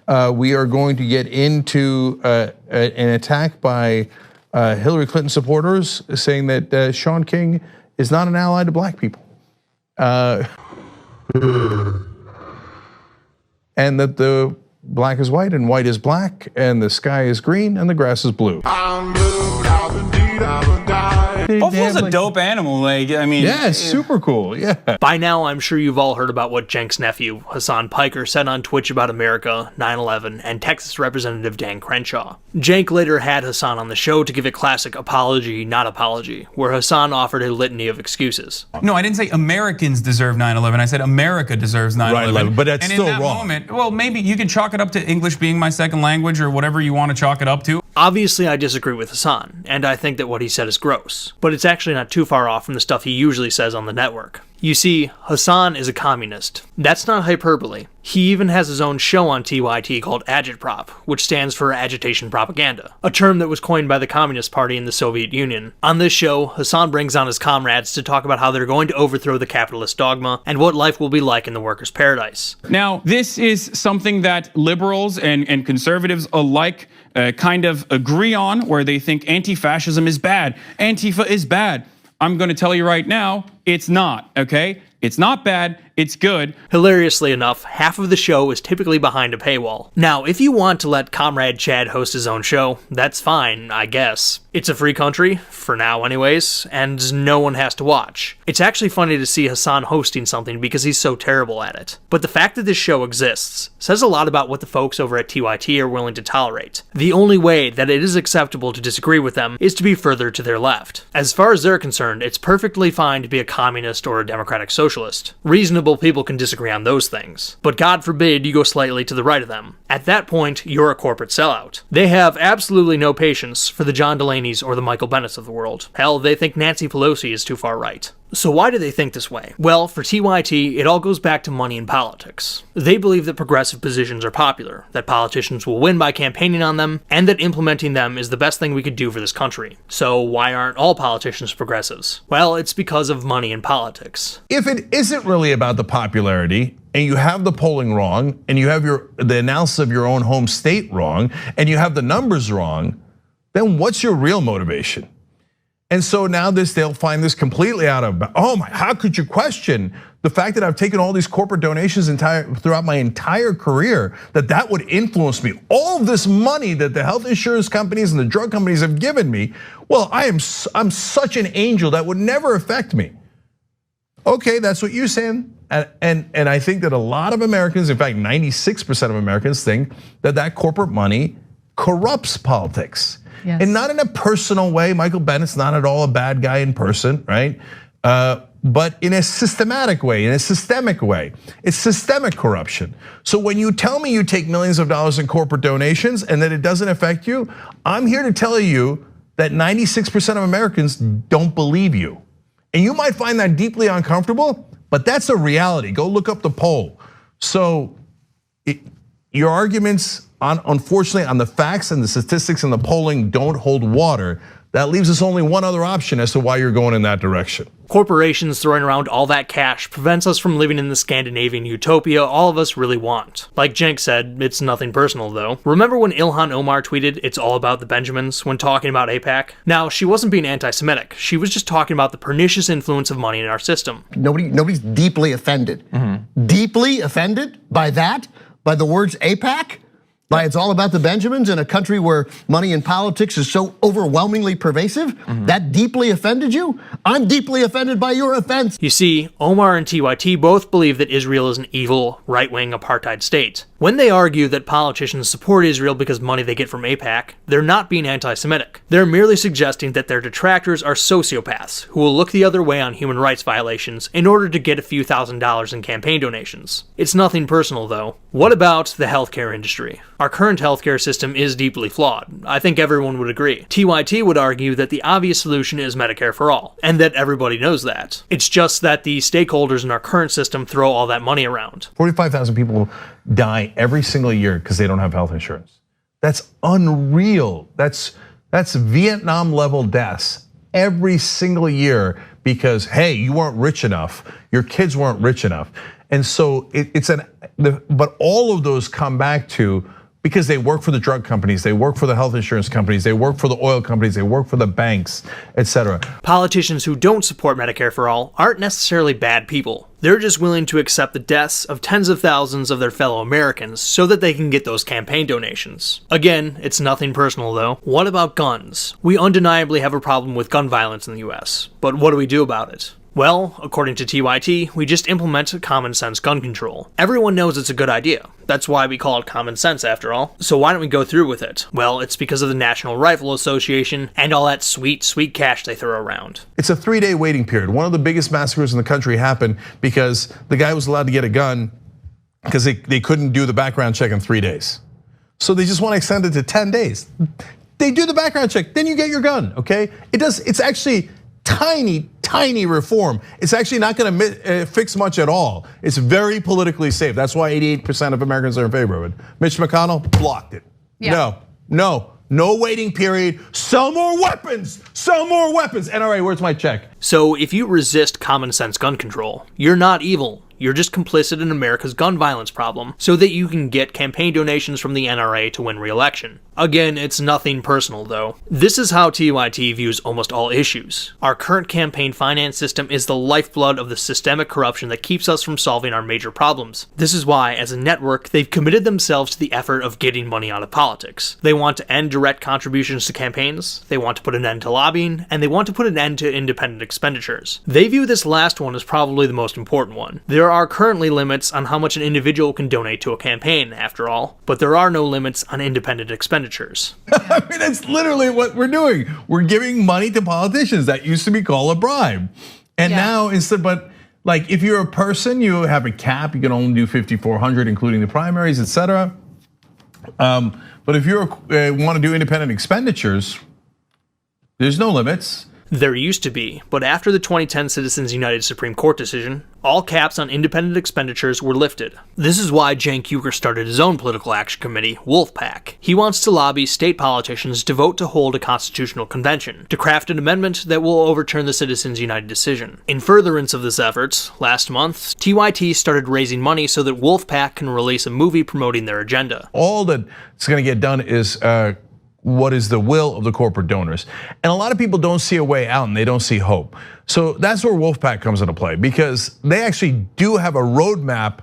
We are going to get into an attack by Hillary Clinton supporters saying that Shaun King is not an ally to black people. And that the black is white and white is black and the sky is green and the grass is blue. Buffalo's a dope animal, like, I mean. Yeah, it's super cool, yeah. By now, I'm sure you've all heard about what Cenk's nephew, Hassan Piker, said on Twitch about America, 9/11, and Texas Representative Dan Crenshaw. Cenk later had Hassan on the show to give a classic apology, not apology, where Hassan offered a litany of excuses. No, I didn't say Americans deserve 9/11, I said America deserves 9/11. Right, but that's still wrong. And in that moment, well, maybe you can chalk it up to English being my second language or whatever you want to chalk it up to. Obviously, I disagree with Hassan, and I think that what he said is gross. But it's actually not too far off from the stuff he usually says on the network. You see, Hassan is a communist. That's not hyperbole. He even has his own show on TYT called Agitprop, which stands for Agitation Propaganda, a term that was coined by the Communist Party in the Soviet Union. On this show, Hassan brings on his comrades to talk about how they're going to overthrow the capitalist dogma and what life will be like in the workers' paradise. Now, this is something that liberals and conservatives alike kind of agree on, where they think anti-fascism is bad, Antifa is bad. I'm going to tell you right now, it's not, okay? It's not bad, it's good. Hilariously enough, half of the show is typically behind a paywall. Now, if you want to let Comrade Chad host his own show, that's fine, I guess. It's a free country, for now anyways, and no one has to watch. It's actually funny to see Hassan hosting something because he's so terrible at it. But the fact that this show exists says a lot about what the folks over at TYT are willing to tolerate. The only way that it is acceptable to disagree with them is to be further to their left. As far as they're concerned, it's perfectly fine to be a communist or a democratic socialist. Reasonable people can disagree on those things. But God forbid you go slightly to the right of them. At that point, you're a corporate sellout. They have absolutely no patience for the John Delaney's or the Michael Bennetts of the world. Hell, they think Nancy Pelosi is too far right. So why do they think this way? Well, for TYT, it all goes back to money in politics. They believe that progressive positions are popular, that politicians will win by campaigning on them, and that implementing them is the best thing we could do for this country. So why aren't all politicians progressives? Well, it's because of money in politics. If it isn't really about the popularity, and you have the polling wrong, and you have the analysis of your own home state wrong, and you have the numbers wrong, then what's your real motivation? And so now they'll find this completely out of, oh my, how could you question the fact that I've taken all these corporate donations throughout my entire career, that would influence me? All of this money that the health insurance companies and the drug companies have given me, well, I'm such an angel that would never affect me. Okay, that's what you're saying. And I think that a lot of Americans, in fact, 96% of Americans think that corporate money corrupts politics. Yes. And not in a personal way. Michael Bennett's not at all a bad guy in person, right? But in a systematic way, in a systemic way. It's systemic corruption. So when you tell me you take millions of dollars in corporate donations and that it doesn't affect you, I'm here to tell you that 96% of Americans don't believe you. And you might find that deeply uncomfortable, but that's a reality. Go look up the poll. So your arguments, unfortunately, on the facts and the statistics and the polling don't hold water. That leaves us only one other option as to why you're going in that direction. Corporations throwing around all that cash prevents us from living in the Scandinavian utopia all of us really want. Like Cenk said, it's nothing personal though. Remember when Ilhan Omar tweeted, "It's all about the Benjamins," when talking about AIPAC? Now, she wasn't being anti-Semitic. She was just talking about the pernicious influence of money in our system. Nobody's deeply offended. Deeply offended by that? By the words AIPAC? By it's all about the Benjamins in a country where money in politics is so overwhelmingly pervasive? That deeply offended you? I'm deeply offended by your offense. You see, Omar and TYT both believe that Israel is an evil, right-wing apartheid state. When they argue that politicians support Israel because money they get from AIPAC, they're not being anti-Semitic. They're merely suggesting that their detractors are sociopaths who will look the other way on human rights violations in order to get a few $1,000s in campaign donations. It's nothing personal though. What about the healthcare industry? Our current healthcare system is deeply flawed. I think everyone would agree. TYT would argue that the obvious solution is Medicare for all, and that everybody knows that. It's just that the stakeholders in our current system throw all that money around. 45,000 people die every single year because they don't have health insurance. That's unreal. That's Vietnam level deaths every single year because, hey, you weren't rich enough, your kids weren't rich enough. And so but all of those come back to, because they work for the drug companies, they work for the health insurance companies, they work for the oil companies, they work for the banks, etc. Politicians who don't support Medicare for All aren't necessarily bad people. They're just willing to accept the deaths of tens of thousands of their fellow Americans so that they can get those campaign donations. Again, it's nothing personal though. What about guns? We undeniably have a problem with gun violence in the US, but what do we do about it? Well, according to TYT, we just implement common sense gun control. Everyone knows it's a good idea. That's why we call it common sense after all. So why don't we go through with it? Well, it's because of the National Rifle Association and all that sweet, sweet cash they throw around. It's a 3-day waiting period. One of the biggest massacres in the country happened because the guy was allowed to get a gun because they couldn't do the background check in 3 days. So they just want to extend it to 10 days. They do the background check, then you get your gun, okay? It's actually tiny reform. It's actually not gonna fix much at all. It's very politically safe. That's why 88% of Americans are in favor of it. Mitch McConnell blocked it. Yeah. No waiting period. Sell more weapons, NRA, where's my check? So if you resist common sense gun control, you're not evil. You're just complicit in America's gun violence problem so that you can get campaign donations from the NRA to win re-election. Again, it's nothing personal though. This is how TYT views almost all issues. Our current campaign finance system is the lifeblood of the systemic corruption that keeps us from solving our major problems. This is why, as a network, they've committed themselves to the effort of getting money out of politics. They want to end direct contributions to campaigns, they want to put an end to lobbying, and they want to put an end to independent expenditures. They view this last one as probably the most important one. There are currently limits on how much an individual can donate to a campaign, after all, but there are no limits on independent expenditures. I mean, that's literally what we're doing. We're giving money to politicians. That used to be called a bribe. And now but like if you're a person, you have a cap, you can only do 5,400, including the primaries, etc. But if you want to do independent expenditures, there's no limits. There used to be, but after the 2010 Citizens United Supreme Court decision, all caps on independent expenditures were lifted. This is why Cenk Uygur started his own political action committee, Wolfpack. He wants to lobby state politicians to vote to hold a constitutional convention, to craft an amendment that will overturn the Citizens United decision. In furtherance of this effort, last month, TYT started raising money so that Wolfpack can release a movie promoting their agenda. All that's gonna get done is what is the will of the corporate donors. And a lot of people don't see a way out and they don't see hope. So that's where Wolfpack comes into play, because they actually do have a roadmap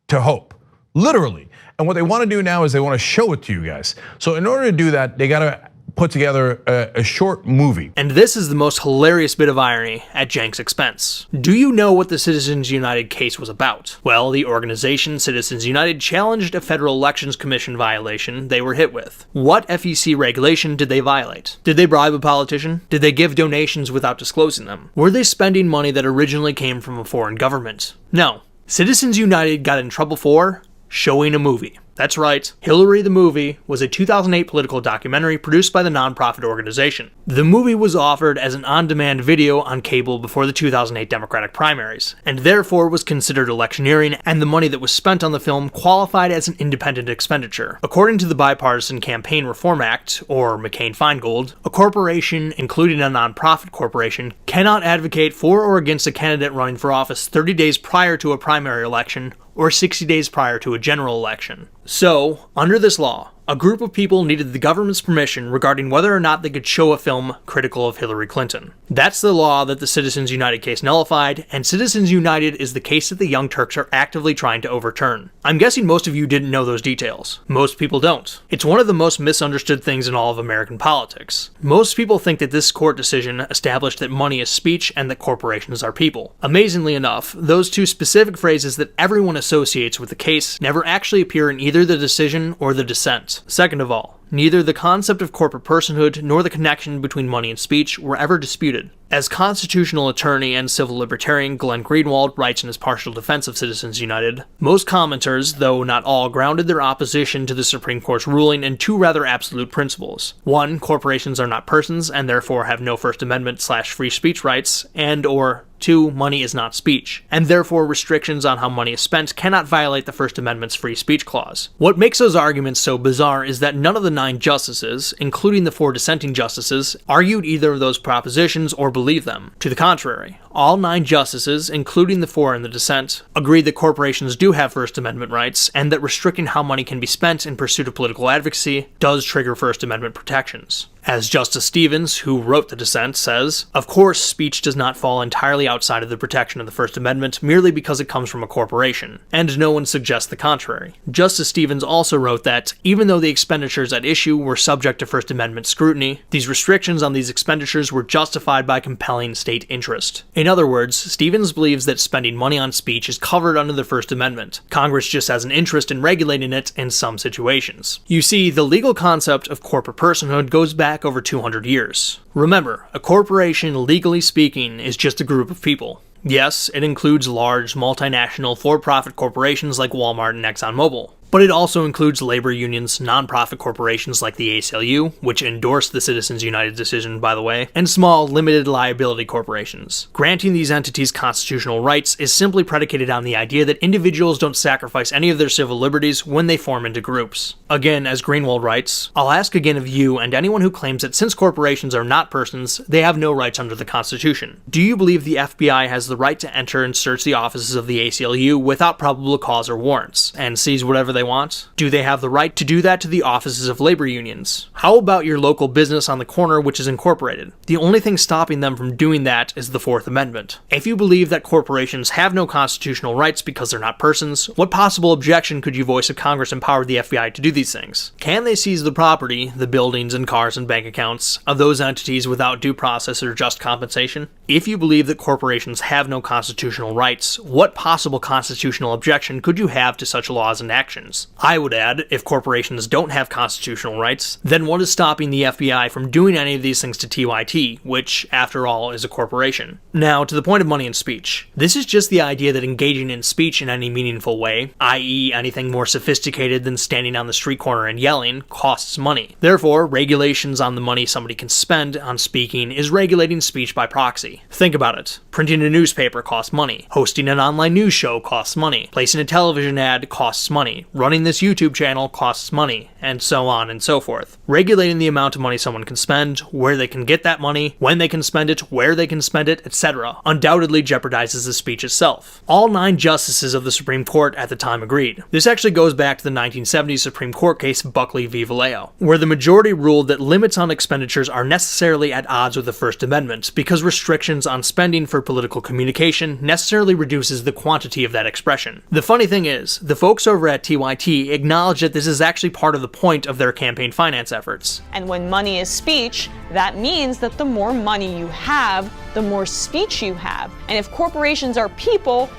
to hope, literally. And what they wanna do now is they wanna show it to you guys. So in order to do that, they gotta put together a short movie. And this is the most hilarious bit of irony at Cenk's expense. Do you know what the Citizens United case was about? Well, the organization Citizens United challenged a Federal Elections Commission violation they were hit with. What FEC regulation did they violate? Did they bribe a politician? Did they give donations without disclosing them? Were they spending money that originally came from a foreign government? No. Citizens United got in trouble for showing a movie. That's right, Hillary the Movie was a 2008 political documentary produced by the nonprofit organization. The movie was offered as an on-demand video on cable before the 2008 Democratic primaries, and therefore was considered electioneering, and the money that was spent on the film qualified as an independent expenditure. According to the Bipartisan Campaign Reform Act, or McCain-Feingold, a corporation, including a nonprofit corporation, cannot advocate for or against a candidate running for office 30 days prior to a primary election or 60 days prior to a general election. So, under this law, a group of people needed the government's permission regarding whether or not they could show a film critical of Hillary Clinton. That's the law that the Citizens United case nullified, and Citizens United is the case that the Young Turks are actively trying to overturn. I'm guessing most of you didn't know those details. Most people don't. It's one of the most misunderstood things in all of American politics. Most people think that this court decision established that money is speech and that corporations are people. Amazingly enough, those two specific phrases that everyone associates with the case never actually appear in either the decision or the dissent. Second of all, neither the concept of corporate personhood nor the connection between money and speech were ever disputed. As constitutional attorney and civil libertarian Glenn Greenwald writes in his partial defense of Citizens United, most commenters, though not all, grounded their opposition to the Supreme Court's ruling in two rather absolute principles. One, corporations are not persons and therefore have no First Amendment/free speech rights, and or two, money is not speech, and therefore restrictions on how money is spent cannot violate the First Amendment's free speech clause. What makes those arguments so bizarre is that none of the 9 justices, including the 4 dissenting justices, argued either of those propositions or believe them. To the contrary, All 9 justices, including the 4 in the dissent, agreed that corporations do have First Amendment rights and that restricting how money can be spent in pursuit of political advocacy does trigger First Amendment protections. As Justice Stevens, who wrote the dissent, says, "Of course, speech does not fall entirely outside of the protection of the First Amendment merely because it comes from a corporation, and no one suggests the contrary." Justice Stevens also wrote that, even though the expenditures at issue were subject to First Amendment scrutiny, these restrictions on these expenditures were justified by compelling state interest. In other words, Stevens believes that spending money on speech is covered under the First Amendment. Congress just has an interest in regulating it in some situations. You see, the legal concept of corporate personhood goes back over 200 years. Remember, a corporation, legally speaking, is just a group of people. Yes, it includes large, multinational, for-profit corporations like Walmart and ExxonMobil. But it also includes labor unions, nonprofit corporations like the ACLU, which endorsed the Citizens United decision, by the way, and small, limited liability corporations. Granting these entities constitutional rights is simply predicated on the idea that individuals don't sacrifice any of their civil liberties when they form into groups. Again, as Greenwald writes, "I'll ask again of you and anyone who claims that since corporations are not persons, they have no rights under the Constitution. Do you believe the FBI has the right to enter and search the offices of the ACLU without probable cause or warrants, and seize whatever they want? Do they have the right to do that to the offices of labor unions? How about your local business on the corner which is incorporated? The only thing stopping them from doing that is the Fourth Amendment. If you believe that corporations have no constitutional rights because they're not persons, what possible objection could you voice if Congress empowered the FBI to do these things? Can they seize the property, the buildings and cars and bank accounts, of those entities without due process or just compensation? If you believe that corporations have no constitutional rights, what possible constitutional objection could you have to such laws and actions? I would add, if corporations don't have constitutional rights, then what is stopping the FBI from doing any of these things to TYT, which, after all, is a corporation? Now, to the point of money and speech. This is just the idea that engaging in speech in any meaningful way, i.e. anything more sophisticated than standing on the street corner and yelling, costs money. Therefore, regulations on the money somebody can spend on speaking is regulating speech by proxy. Think about it. Printing a newspaper costs money. Hosting an online news show costs money. Placing a television ad costs money. Running this YouTube channel costs money, and so on and so forth. Regulating the amount of money someone can spend, where they can get that money, when they can spend it, where they can spend it, etc., undoubtedly jeopardizes the speech itself. All 9 justices of the Supreme Court at the time agreed. This actually goes back to the 1970s Supreme Court case Buckley v. Vallejo, where the majority ruled that limits on expenditures are necessarily at odds with the First Amendment because restrictions on spending for political communication necessarily reduces the quantity of that expression. The funny thing is, the folks over at TYT acknowledge that this is actually part of the point of their campaign finance efforts. And when money is speech, that means that the more money you have, the more speech you have. And if corporations are people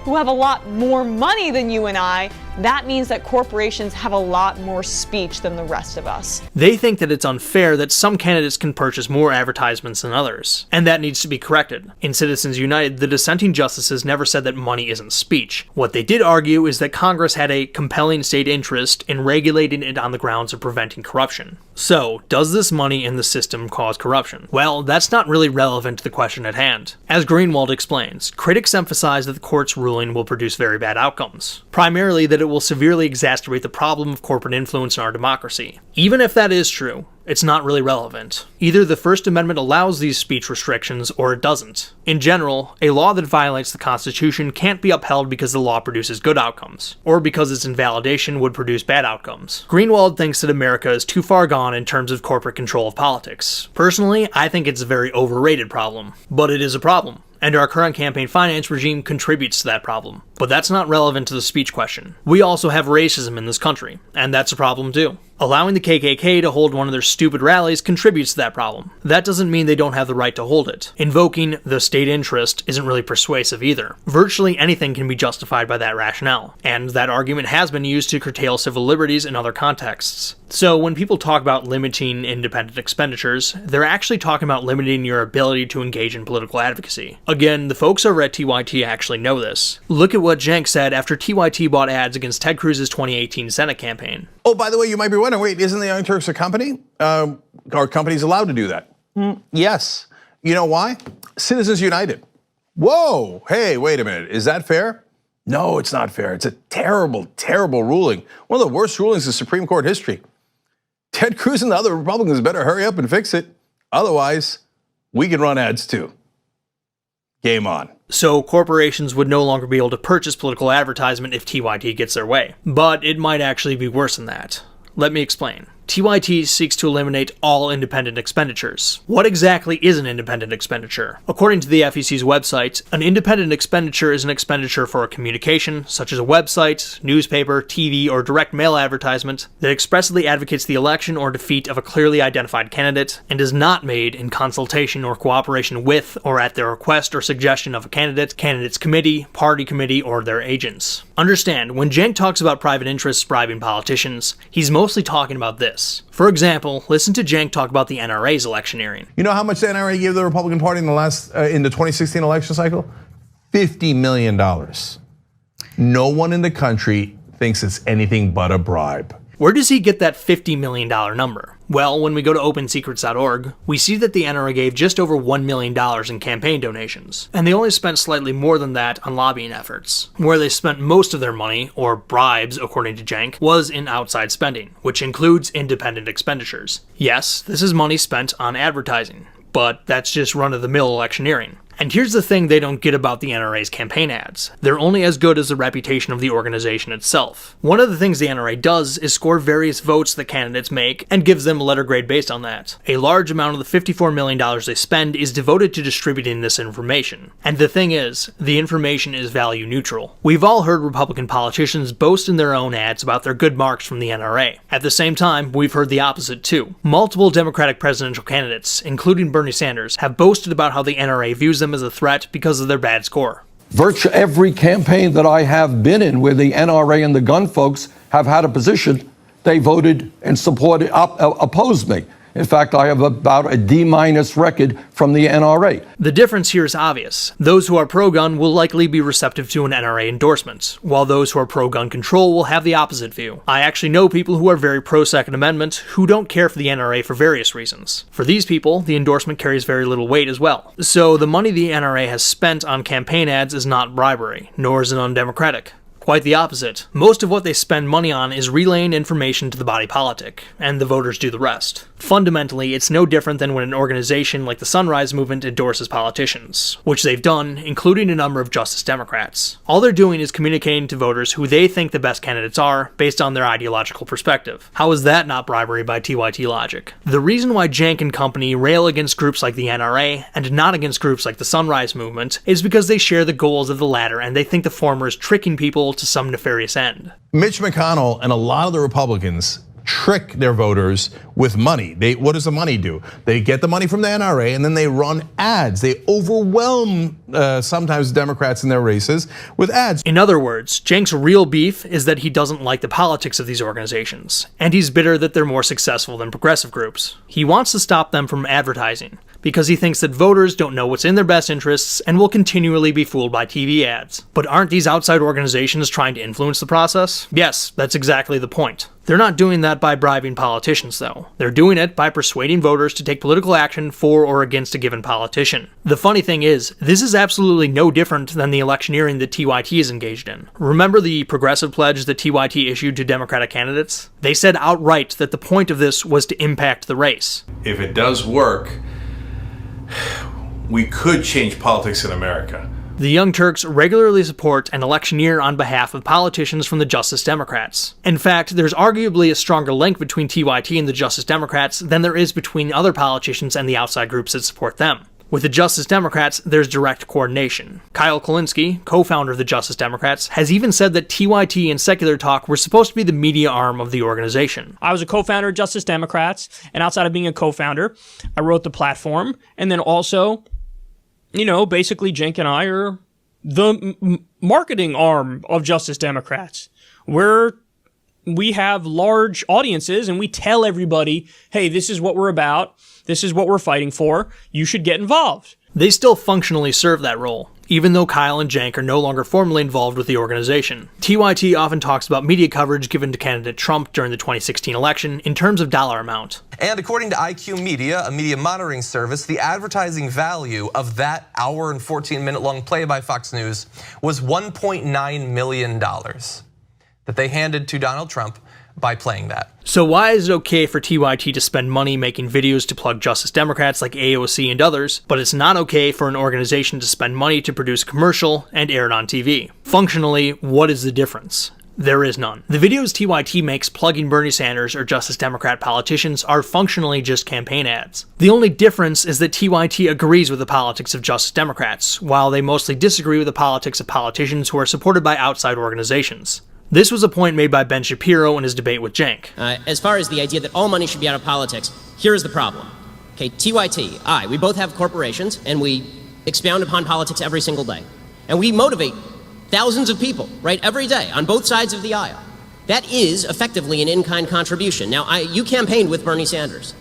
who have a lot more money than you and I, that means that corporations have a lot more speech than the rest of us. They think that it's unfair that some candidates can purchase more advertisements than others, and that needs to be corrected. In Citizens United, the dissenting justices never said that money isn't speech. What they did argue is that Congress had a compelling state interest in regulating it on the grounds of preventing corruption. So, does this money in the system cause corruption? Well, that's not really relevant to the question at hand. As Greenwald explains, critics emphasize that the court's ruling will produce very bad outcomes. Primarily that it will severely exacerbate the problem of corporate influence in our democracy. Even if that is true, it's not really relevant. Either the First Amendment allows these speech restrictions or it doesn't. In general, a law that violates the Constitution can't be upheld because the law produces good outcomes, or because its invalidation would produce bad outcomes. Greenwald thinks that America is too far gone in terms of corporate control of politics. Personally, I think it's a very overrated problem, but it is a problem. And our current campaign finance regime contributes to that problem. But that's not relevant to the speech question. We also have racism in this country, and that's a problem too. Allowing the KKK to hold one of their stupid rallies contributes to that problem. That doesn't mean they don't have the right to hold it. Invoking the state interest isn't really persuasive either. Virtually anything can be justified by that rationale, and that argument has been used to curtail civil liberties in other contexts. So when people talk about limiting independent expenditures, they're actually talking about limiting your ability to engage in political advocacy. Again, the folks over at TYT actually know this. Look at what Cenk said after TYT bought ads against Ted Cruz's 2018 Senate campaign. Oh, by the way, you might be wondering, wait, isn't the Young Turks a company? Are companies allowed to do that? Yes. You know why? Citizens United. Whoa, hey, wait a minute. Is that fair? No, it's not fair. It's a terrible, terrible ruling. One of the worst rulings in Supreme Court history. Ted Cruz and the other Republicans better hurry up and fix it. Otherwise, we can run ads too. game on. So corporations would no longer be able to purchase political advertisement if TYT gets their way. But it might actually be worse than that. Let me explain. TYT seeks to eliminate all independent expenditures. What exactly is an independent expenditure? According to the FEC's website, an independent expenditure is an expenditure for a communication, such as a website, newspaper, TV, or direct mail advertisement, that expressly advocates the election or defeat of a clearly identified candidate, and is not made in consultation or cooperation with or at the request or suggestion of a candidate, candidate's committee, party committee, or their agents. Understand, when Cenk talks about private interests bribing politicians, he's mostly talking about this. For example, listen to Cenk talk about the NRA's electioneering. You know how much the NRA gave the Republican Party in the 2016 election cycle? $50 million. No one in the country thinks it's anything but a bribe. Where does he get that $50 million number? Well, when we go to OpenSecrets.org, we see that the NRA gave just over $1 million in campaign donations, and they only spent slightly more than that on lobbying efforts. Where they spent most of their money, or bribes according to Cenk, was in outside spending, which includes independent expenditures. Yes, this is money spent on advertising, but that's just run-of-the-mill electioneering. And here's the thing they don't get about the NRA's campaign ads. They're only as good as the reputation of the organization itself. One of the things the NRA does is score various votes that candidates make and gives them a letter grade based on that. A large amount of the $54 million they spend is devoted to distributing this information. And the thing is, the information is value neutral. We've all heard Republican politicians boast in their own ads about their good marks from the NRA. At the same time, we've heard the opposite too. Multiple Democratic presidential candidates, including Bernie Sanders, have boasted about how the NRA views them as a threat because of their bad score. Virtually every campaign that I have been in where the NRA and the gun folks have had a position, they voted and supported, opposed me. In fact, I have about a D- record from the NRA. The difference here is obvious. Those who are pro-gun will likely be receptive to an NRA endorsement, while those who are pro-gun control will have the opposite view. I actually know people who are very pro-Second Amendment who don't care for the NRA for various reasons. For these people, the endorsement carries very little weight as well. So the money the NRA has spent on campaign ads is not bribery, nor is it undemocratic. Quite the opposite. Most of what they spend money on is relaying information to the body politic, and the voters do the rest. Fundamentally, it's no different than when an organization like the Sunrise Movement endorses politicians, which they've done, including a number of Justice Democrats. All they're doing is communicating to voters who they think the best candidates are, based on their ideological perspective. How is that not bribery by TYT logic? The reason why Cenk and company rail against groups like the NRA, and not against groups like the Sunrise Movement, is because they share the goals of the latter and they think the former is tricking people to some nefarious end. Mitch McConnell and a lot of the Republicans trick their voters with money. What does the money do? They get the money from the NRA and then they run ads. They overwhelm sometimes Democrats in their races with ads. In other words, Cenk's real beef is that he doesn't like the politics of these organizations, and he's bitter that they're more successful than progressive groups. He wants to stop them from advertising, because he thinks that voters don't know what's in their best interests and will continually be fooled by TV ads. But aren't these outside organizations trying to influence the process? Yes, that's exactly the point. They're not doing that by bribing politicians, though. They're doing it by persuading voters to take political action for or against a given politician. The funny thing is, this is absolutely no different than the electioneering that TYT is engaged in. Remember the progressive pledge that TYT issued to Democratic candidates? They said outright that the point of this was to impact the race. If it does work, we could change politics in America. The Young Turks regularly support and electioneer on behalf of politicians from the Justice Democrats. In fact, there's arguably a stronger link between TYT and the Justice Democrats than there is between other politicians and the outside groups that support them. With the Justice Democrats, there's direct coordination. Kyle Kulinski, co-founder of the Justice Democrats, has even said that TYT and Secular Talk were supposed to be the media arm of the organization. I was a co-founder of Justice Democrats, and outside of being a co-founder, I wrote the platform, and then also, basically Cenk and I are the marketing arm of Justice Democrats, where we have large audiences and we tell everybody, hey, this is what we're about, this is what we're fighting for, you should get involved. They still functionally serve that role, even though Kyle and Cenk are no longer formally involved with the organization. TYT often talks about media coverage given to candidate Trump during the 2016 election in terms of dollar amount. And according to IQ Media, a media monitoring service, the advertising value of that hour and 14-minute long play by Fox News was $1.9 million that they handed to Donald Trump by playing that. So why is it okay for TYT to spend money making videos to plug Justice Democrats like AOC and others, but it's not okay for an organization to spend money to produce a commercial and air it on TV? Functionally, what is the difference? There is none. The videos TYT makes plugging Bernie Sanders or Justice Democrat politicians are functionally just campaign ads. The only difference is that TYT agrees with the politics of Justice Democrats, while they mostly disagree with the politics of politicians who are supported by outside organizations. This was a point made by Ben Shapiro in his debate with Cenk. As far as the idea that all money should be out of politics, here is the problem. Okay, TYT, we both have corporations, and we expound upon politics every single day. And we motivate thousands of people, right, every day, on both sides of the aisle. That is effectively an in-kind contribution. Now, you campaigned with Bernie Sanders.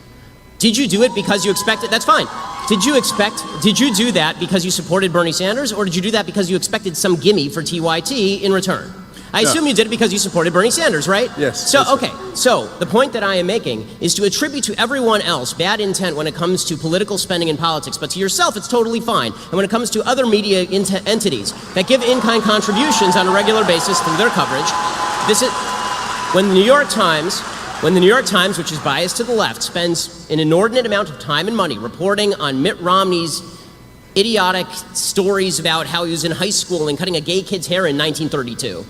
Did you do it because you expected, that's fine. Did you do that because you supported Bernie Sanders, or did you do that because you expected some gimme for TYT in return? I assume you did it because you supported Bernie Sanders, right? Yes. So, okay, so the point that I am making is to attribute to everyone else bad intent when it comes to political spending in politics, but to yourself it's totally fine. And when it comes to other media entities that give in-kind contributions on a regular basis through their coverage, this is when the New York Times, which is biased to the left, spends an inordinate amount of time and money reporting on Mitt Romney's idiotic stories about how he was in high school and cutting a gay kid's hair in 1932.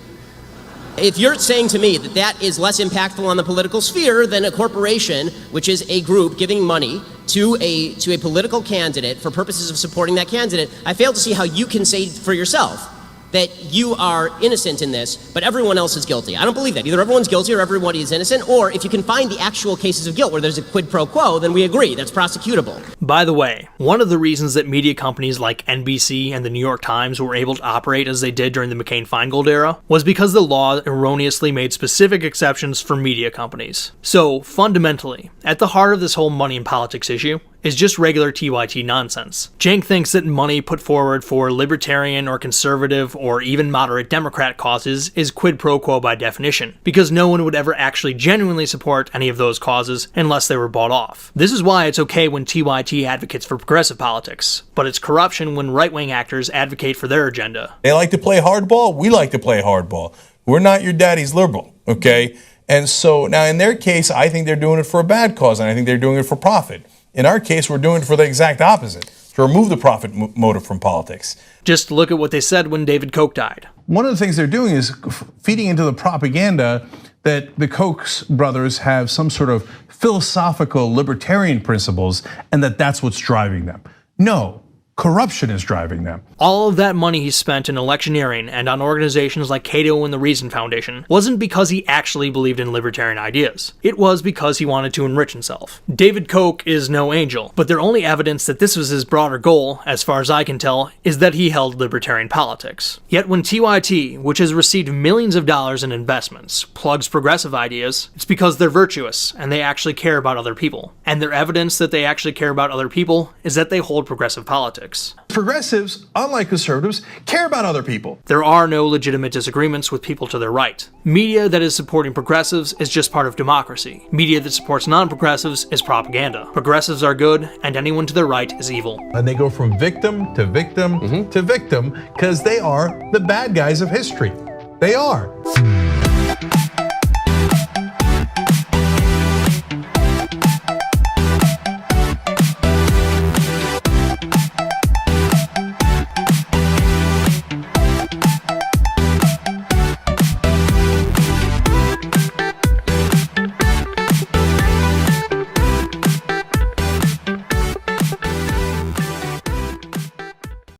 If you're saying to me that that is less impactful on the political sphere than a corporation, which is a group giving money to a political candidate for purposes of supporting that candidate, I fail to see how you can say for yourself that you are innocent in this, but everyone else is guilty. I don't believe that. Either everyone's guilty or everybody is innocent, or if you can find the actual cases of guilt where there's a quid pro quo, then we agree, that's prosecutable. By the way, one of the reasons that media companies like NBC and the New York Times were able to operate as they did during the McCain-Feingold era was because the law erroneously made specific exceptions for media companies. So, fundamentally, at the heart of this whole money in politics issue is just regular TYT nonsense. Cenk thinks that money put forward for libertarian or conservative or even moderate Democrat causes is quid pro quo by definition, because no one would ever actually genuinely support any of those causes unless they were bought off. This is why it's okay when TYT advocates for progressive politics, but it's corruption when right-wing actors advocate for their agenda. They like to play hardball. We like to play hardball. We're not your daddy's liberal, okay? And so now in their case, I think they're doing it for a bad cause, and I think they're doing it for profit. In our case, we're doing it for the exact opposite, to remove the profit motive from politics. Just look at what they said when David Koch died. One of the things they're doing is feeding into the propaganda that the Koch brothers have some sort of philosophical libertarian principles and that that's what's driving them. No, corruption is driving them. All of that money he spent in electioneering and on organizations like Cato and the Reason Foundation wasn't because he actually believed in libertarian ideas. It was because he wanted to enrich himself. David Koch is no angel, but their only evidence that this was his broader goal, as far as I can tell, is that he held libertarian politics. Yet when TYT, which has received millions of dollars in investments, plugs progressive ideas, it's because they're virtuous and they actually care about other people. And their evidence that they actually care about other people is that they hold progressive politics. Progressives, unlike conservatives, care about other people. There are no legitimate disagreements with people to their right. Media that is supporting progressives is just part of democracy. Media that supports non-progressives is propaganda. Progressives are good, and anyone to their right is evil. And they go from victim to victim to victim because they are the bad guys of history. They are.